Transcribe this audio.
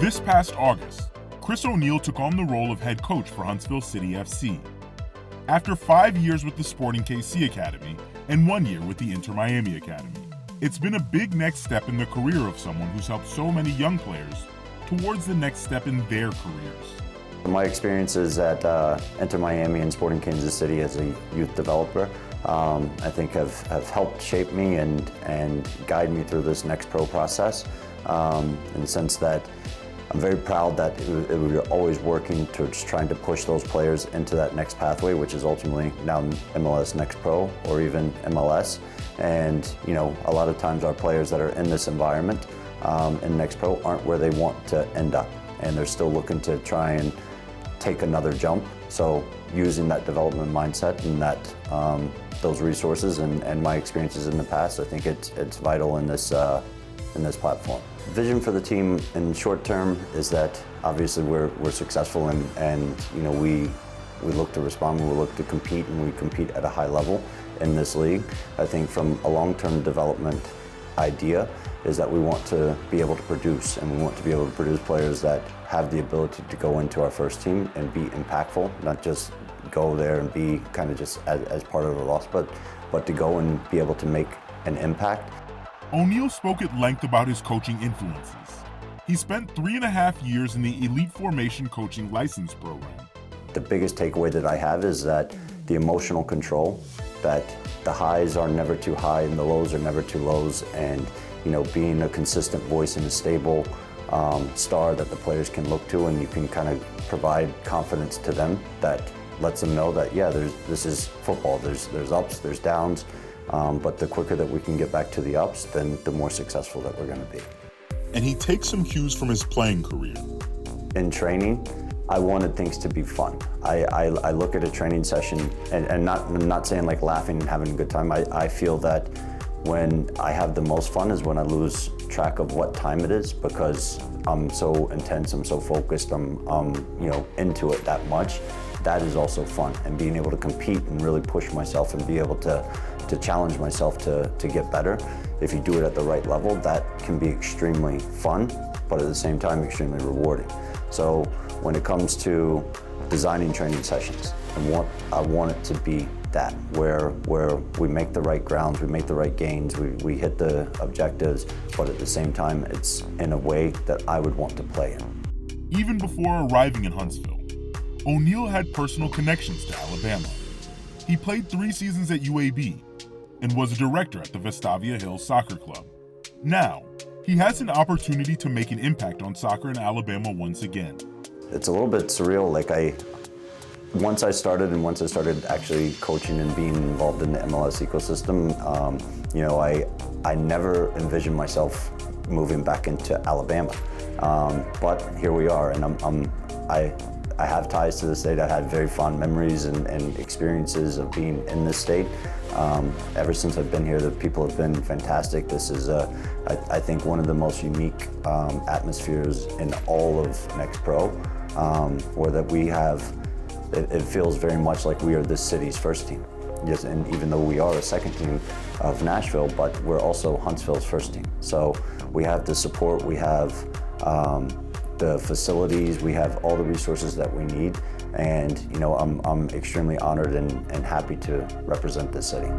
This past August, Chris O'Neal took on the role of head coach for Huntsville City FC. After 5 years with the Sporting KC Academy and 1 year with the Inter Miami Academy, it's been a big next step in the career of someone who's helped so many young players towards the next step in their careers. My experiences at Inter Miami and Sporting Kansas City as a youth developer, I think have helped shape me and guide me through this next pro process, in the sense that I'm very proud that we're always working towards trying to push those players into that next pathway, which is ultimately now MLS NEXT Pro or even MLS. And a lot of times our players that are in this environment in NEXT Pro aren't where they want to end up, and they're still looking to try and take another jump. So using that development mindset and that those resources and my experiences in the past, I think it's vital in this platform. Vision for the team in short term is that obviously we're successful and we look to respond, we look to compete, and we compete at a high level in this league. I think from a long-term development idea is that we want to be able to produce, and we want to be able to produce players that have the ability to go into our first team and be impactful, not just go there and be kind of just as part of a roster, but to go and be able to make an impact. O'Neal spoke at length about his coaching influences. He spent 3.5 years in the Elite Formation Coaching License Program. The biggest takeaway that I have is that the emotional control, that the highs are never too high and the lows are never too lows, and being a consistent voice and a stable star that the players can look to, and you can kind of provide confidence to them that lets them know that this is football. There's ups, there's downs, but the quicker that we can get back to the ups, then the more successful that we're going to be. And he takes some cues from his playing career. In training, I wanted things to be fun. I look at a training session, and I'm not saying like laughing and having a good time. I feel that when I have the most fun is when I lose track of what time it is, because I'm so intense, I'm so focused, I'm into it that much. That is also fun, and being able to compete and really push myself and be able to challenge myself to get better. If you do it at the right level, that can be extremely fun, but at the same time extremely rewarding. So when it comes to designing training sessions, I want it to be that, where we make the right grounds, we make the right gains, we hit the objectives, but at the same time it's in a way that I would want to play in. Even before arriving in Huntsville, O'Neal had personal connections to Alabama. He played 3 seasons at UAB and was a director at the Vestavia Hills Soccer Club. Now, he has an opportunity to make an impact on soccer in Alabama once again. It's a little bit surreal. Once I started actually coaching and being involved in the MLS ecosystem, I never envisioned myself moving back into Alabama. But here we are, and I have ties to the state. I had very fond memories and experiences of being in this state. Ever since I've been here, the people have been fantastic. This is, I think, one of the most unique atmospheres in all of NEXT Pro, where that we have, it feels very much like we are this city's first team. Yes, and even though we are a second team of Nashville, but we're also Huntsville's first team. So we have the support, we have the facilities, we have all the resources that we need, and I'm extremely honored and happy to represent this city.